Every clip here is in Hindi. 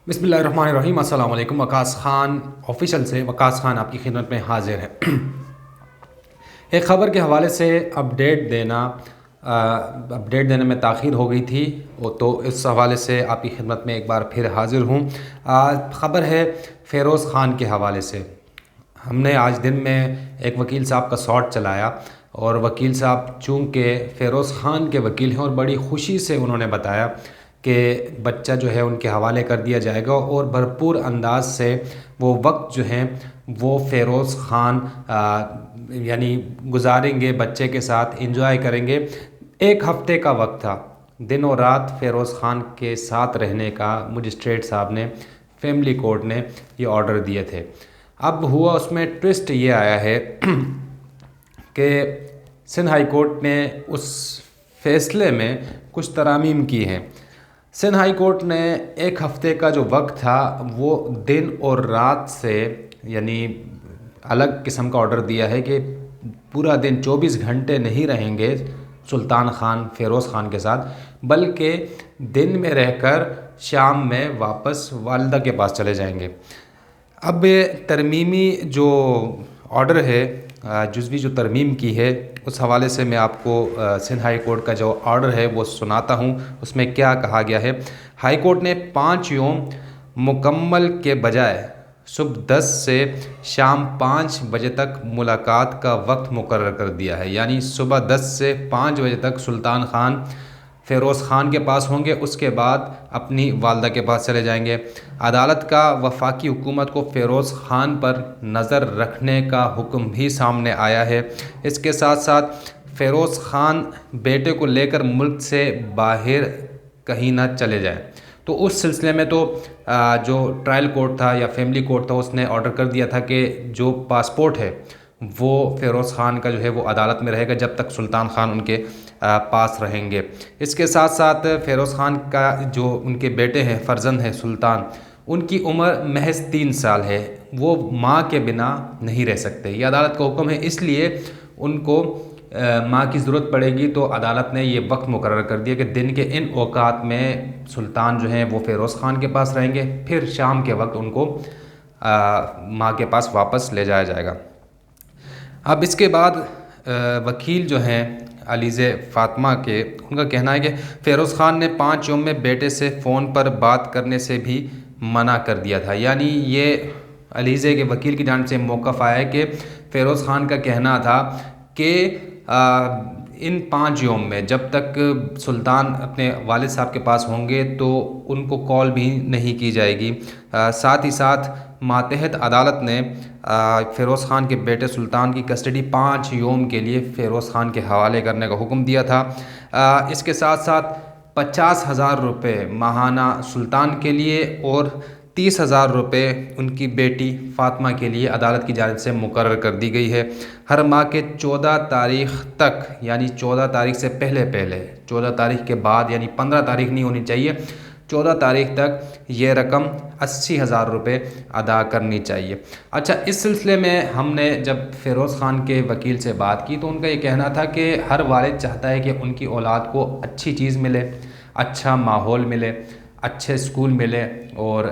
बिस्मिल्लाहिर्रहमानिर्रहीम। अस्सलाम वालेकुम। वकास ख़ान ऑफिशियल से वकास ख़ान आपकी खिदमत में हाजिर है। एक ख़बर के हवाले से अपडेट देने में ताख़ीर हो गई थी, वो तो इस हवाले से आपकी खिदमत में एक बार फिर हाजिर हूँ। ख़बर है फ़ेरोज़ ख़ान के हवाले से। हमने आज दिन में एक वकील साहब का शॉट चलाया और वकील साहब चूँकि फ़ेरोज़ ख़ान के वकील हैं और बड़ी ख़ुशी से उन्होंने बताया कि बच्चा जो है उनके हवाले कर दिया जाएगा और भरपूर अंदाज से वो वक्त जो है वो फ़ेरोज़ ख़ान यानी गुजारेंगे, बच्चे के साथ एंजॉय करेंगे। एक हफ़्ते का वक्त था, दिन और रात फ़ेरोज़ ख़ान के साथ रहने का मजिस्ट्रेट साहब ने, फैमिली कोर्ट ने ये ऑर्डर दिए थे। अब हुआ उसमें ट्विस्ट ये आया है कि सिंध हाई कोर्ट ने उस फैसले में कुछ तरामीम की हैं। सिंध हाई कोर्ट ने एक हफ़्ते का जो वक्त था वो दिन और रात से यानी अलग किस्म का ऑर्डर दिया है कि पूरा दिन 24 घंटे नहीं रहेंगे सुल्तान ख़ान फ़ेरोज़ ख़ान के साथ, बल्कि दिन में रहकर शाम में वापस वालिदा के पास चले जाएंगे। अब तरमीमी जो ऑर्डर है, जुज़वी जो तरमीम की है, उस हवाले से मैं आपको सिंध हाई कोर्ट का जो ऑर्डर है वो सुनाता हूँ। उसमें क्या कहा गया है। हाई कोर्ट ने 5 योम मुकम्मल के बजाय सुबह 10 से शाम 5 बजे तक मुलाकात का वक्त मुकर्रर कर दिया है। यानी सुबह 10 से 5 बजे तक सुल्तान ख़ान फ़ेरोज़ ख़ान के पास होंगे, उसके बाद अपनी वालदा के पास चले जाएंगे। अदालत का वफाकी हुकूमत को फ़ेरोज़ ख़ान पर नज़र रखने का हुक्म भी सामने आया है। इसके साथ साथ फ़ेरोज़ ख़ान बेटे को लेकर मुल्क से बाहर कहीं ना चले जाएं। तो उस सिलसिले में तो जो ट्रायल कोर्ट था या फैमिली कोर्ट था उसने ऑर्डर कर दिया था कि जो पासपोर्ट है वो फ़ेरोज़ ख़ान का जो है वो अदालत में रहेगा जब तक सुल्तान ख़ान उनके पास रहेंगे। इसके साथ साथ फ़ेरोज़ ख़ान का जो उनके बेटे हैं, फ़र्जंद हैं सुल्तान, उनकी उम्र महज 3 साल है, वो माँ के बिना नहीं रह सकते। ये अदालत का हुक्म है, इसलिए उनको माँ की ज़रूरत पड़ेगी। तो अदालत ने ये वक्त मुकर्रर कर दिया कि दिन के इन औकात में सुल्तान जो हैं वो फ़ेरोज़ ख़ान के पास रहेंगे, फिर शाम के वक्त उनको माँ के पास वापस ले जाया जाएगा। अब इसके बाद वकील जो हैं अलीज़े फ़ातिमा के, उनका कहना है कि फ़ेरोज़ ख़ान ने 5 योम में बेटे से फ़ोन पर बात करने से भी मना कर दिया था। यानी ये अलीज़े के वकील की जानिब से मौक़िफ़ आया है कि फ़ेरोज़ ख़ान का कहना था कि इन 5 योम में जब तक सुल्तान अपने वालिद साहब के पास होंगे तो उनको कॉल भी नहीं की जाएगी। साथ ही साथ मातहत अदालत ने फ़ेरोज़ ख़ान के बेटे सुल्तान की कस्टडी 5 योम के लिए फ़ेरोज़ ख़ान के हवाले करने का हुक्म दिया था। इसके साथ साथ 50,000 रुपये माहाना सुल्तान के लिए और 30,000 रुपये उनकी बेटी फ़ातिमा के लिए अदालत की जानिब से मुकर्रर कर दी गई है। हर माह के 14 तारीख़ तक, यानी 14 तारीख़ से पहले 14 तारीख़ के बाद यानी 15 तारीख़ नहीं होनी चाहिए, 14 तारीख़ तक ये रकम 80,000 रुपये अदा करनी चाहिए। अच्छा, इस सिलसिले में हमने जब फ़ेरोज़ ख़ान के वकील से बात की तो उनका ये कहना था कि हर वालिद चाहता है कि उनकी औलाद को अच्छी चीज़ मिले, अच्छा माहौल मिले, अच्छे स्कूल मिले और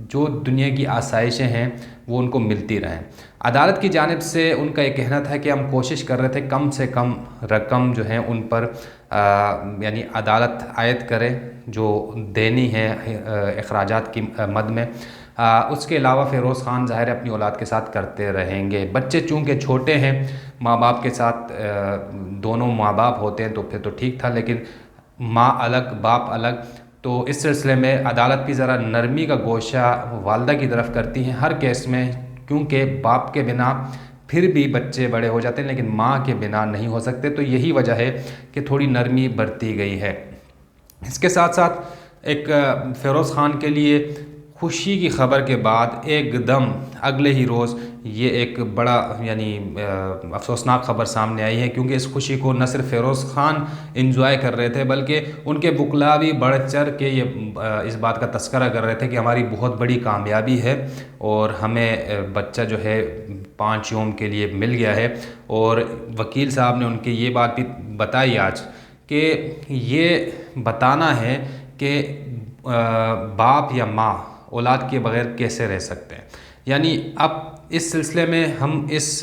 जो दुनिया की आसाइशें हैं वो उनको मिलती रहें। अदालत की जानिब से उनका ये कहना था कि हम कोशिश कर रहे थे कम से कम रकम जो है उन पर यानी अदालत आयद करे जो देनी है अखराजात की मद में। उसके अलावा फ़ेरोज़ ख़ान ज़ाहिर अपनी औलाद के साथ करते रहेंगे। बच्चे चूँकि छोटे हैं, माँ बाप के साथ दोनों माँ बाप होते हैं तो फिर तो ठीक था, लेकिन माँ अलग बाप अलग, तो इस सिलसिले में अदालत भी ज़रा नरमी का गोशा वालदा की तरफ करती हैं हर केस में, क्योंकि बाप के बिना फिर भी बच्चे बड़े हो जाते हैं लेकिन माँ के बिना नहीं हो सकते। तो यही वजह है कि थोड़ी नरमी बरती गई है। इसके साथ साथ एक फ़ेरोज़ ख़ान के लिए खुशी की ख़बर के बाद एकदम अगले ही रोज़ ये एक बड़ा यानी अफसोसनाक ख़बर सामने आई है, क्योंकि इस खुशी को न सिर्फ फ़ेरोज़ ख़ान इंजॉय कर रहे थे बल्कि उनके वकला भी बढ़ चढ़ के ये इस बात का तस्करा कर रहे थे कि हमारी बहुत बड़ी कामयाबी है और हमें बच्चा जो है 5 योम के लिए मिल गया है। और वकील साहब ने उनकी ये बात भी बताई आज कि ये बताना है कि बाप या माँ औलाद के बग़ैर कैसे रह सकते हैं। यानी अब इस सिलसिले में हम इस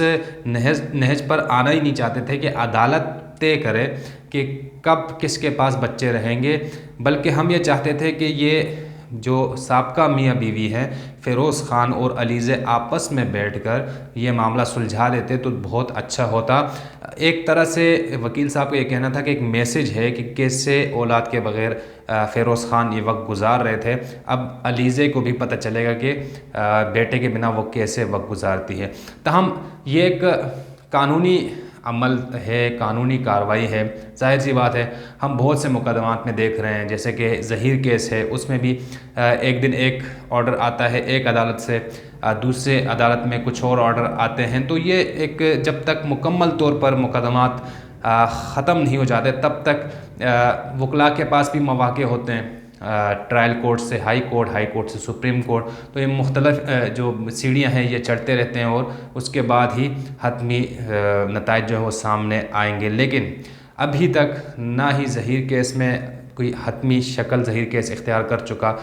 नहज पर आना ही नहीं चाहते थे कि अदालत तय करे कि कब किसके पास बच्चे रहेंगे, बल्कि हम ये चाहते थे कि ये जो साबका मियाँ बीवी हैं फ़िरोज़ ख़ान और अलीज़े आपस में बैठकर ये मामला सुलझा लेते तो बहुत अच्छा होता। एक तरह से वकील साहब का ये कहना था कि एक मैसेज है कि कैसे औलाद के बग़ैर फ़िरोज़ ख़ान ये वक्त गुजार रहे थे। अब अलीज़े को भी पता चलेगा कि बेटे के बिना वो कैसे वक्त गुजारती है। तहम ये एक कानूनी अमल है, कानूनी कार्रवाई है। ज़ाहिर सी बात है हम बहुत से मुकदमात में देख रहे हैं, जैसे कि ज़हीर केस है, उसमें भी एक दिन एक ऑर्डर आता है एक अदालत से, दूसरे अदालत में कुछ और ऑर्डर आते हैं। तो ये एक जब तक मुकम्मल तौर पर मुकदमात ख़त्म नहीं हो जाते तब तक वकला के पास भी मौक़े होते हैं, ट्रायल कोर्ट से हाई कोर्ट से सुप्रीम कोर्ट। तो ये मुख्तलिफ जो सीढ़ियाँ हैं ये चढ़ते रहते हैं और उसके बाद ही हतमी नताइज जो है वो सामने आएंगे। लेकिन अभी तक ना ही ज़हीर केस में कोई हतमी शक्ल ज़हीर केस इख्तियार कर चुका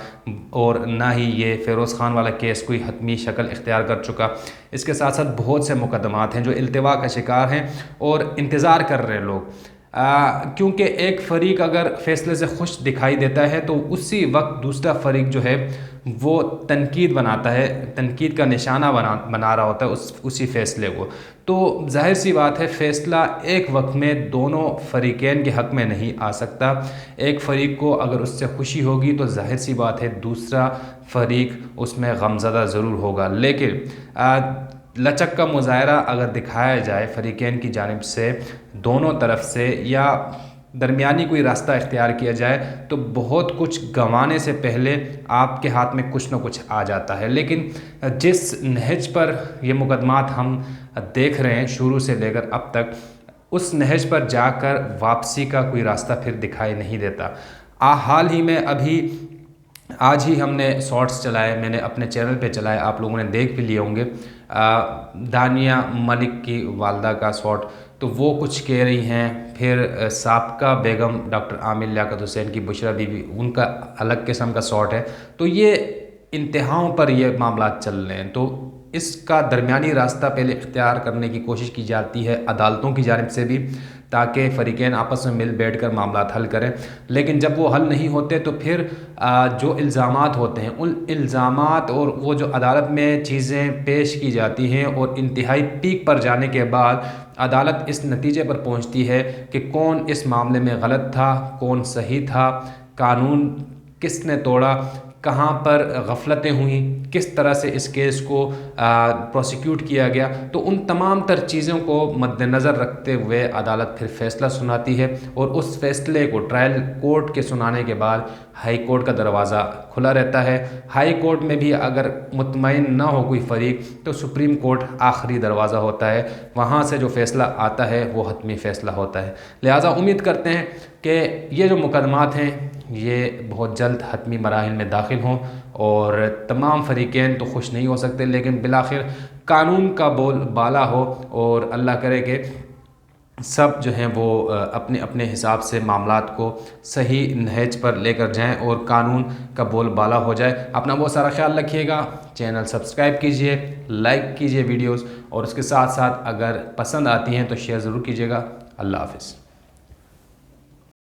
और ना ही ये फ़िरोज़ ख़ान वाला केस कोई हतमी शक्ल इख्तियार कर चुका। इसके साथ साथ बहुत से मुकदमात हैं जो इल्तिवा का शिकार हैं और इंतज़ार कर रहे हैं लोग, क्योंकि एक फ़रीक अगर फ़ैसले से खुश दिखाई देता है तो उसी वक्त दूसरा फ़रीक जो है वो तनकीद बनाता है, तनकीद का निशाना बना रहा होता है उसी फ़ैसले को। तो ज़ाहिर सी बात है फ़ैसला एक वक्त में दोनों फ़रीक़ैन के हक़ में नहीं आ सकता। एक फ़रीक को अगर उससे खुशी होगी तो ज़ाहिर सी बात है दूसरा फ़रीक उसमें गमज़दा ज़रूर होगा। लेकिन लचक का मुज़ाहरा अगर दिखाया जाए फ़रीक़ैन की जानिब से, दोनों तरफ से, या दरमियानी कोई रास्ता इख्तियार किया जाए तो बहुत कुछ गंवाने से पहले आपके हाथ में कुछ न कुछ आ जाता है। लेकिन जिस नहज पर ये मुकदमात हम देख रहे हैं शुरू से लेकर अब तक, उस नहज पर जाकर वापसी का कोई रास्ता फिर दिखाई नहीं देता। हाल ही में अभी आज ही हमने शॉर्ट्स चलाए, मैंने अपने चैनल पे चलाए, आप लोगों ने देख भी लिए होंगे, दानिया मलिक की वालदा का शॉट। तो वो कुछ कह रही हैं, फिर साबका बेगम डॉक्टर आमिर लियाकत हुसैन की बुशरा बीवी, उनका अलग किस्म का शॉट है। तो ये इंतहाओं पर ये मामला चल रहे हैं, तो इसका दरमियानी रास्ता पहले इख्तियार करने की कोशिश की जाती है अदालतों की जानिब से भी, ताकि फ़रीक़ैन आपस में मिल बैठ कर मामला हल करें। लेकिन जब वो हल नहीं होते तो फिर जो इल्ज़ामात होते हैं उन इल्ज़ामात और वो जो अदालत में चीज़ें पेश की जाती हैं और इंतहाई पीक पर जाने के बाद अदालत इस नतीजे पर पहुंचती है कि कौन इस मामले में गलत था, कौन सही था, कानून किसने तोड़ा, कहाँ पर गफलतें हुई, किस तरह से इस केस को प्रोसिक्यूट किया गया। तो उन तमाम तर चीज़ों को मद्देनज़र रखते हुए अदालत फिर फ़ैसला सुनाती है और उस फ़ैसले को ट्रायल कोर्ट के सुनाने के बाद हाई कोर्ट का दरवाज़ा खुला रहता है। हाई कोर्ट में भी अगर मुतमईन ना हो कोई फ़रीक तो सुप्रीम कोर्ट आखिरी दरवाज़ा होता है, वहाँ से जो फ़ैसला आता है वो हतमी फ़ैसला होता है। लिहाजा उम्मीद करते हैं कि ये जो मुकदमात हैं ये बहुत जल्द हतमी मराहिल में दाखिल हों और तमाम फ़रीक़ैन तो खुश नहीं हो सकते, लेकिन बिलाखिर कानून का बोल बाला हो और अल्लाह करे कि सब जो हैं वो अपने अपने हिसाब से मामलात को सही नहज पर लेकर जाएं और कानून का बोल बाला हो जाए। अपना बहुत सारा ख्याल रखिएगा, चैनल सब्सक्राइब कीजिए, लाइक कीजिए वीडियोस, और उसके साथ साथ अगर पसंद आती हैं तो शेयर ज़रूर कीजिएगा। अल्लाह हाफ़िज़।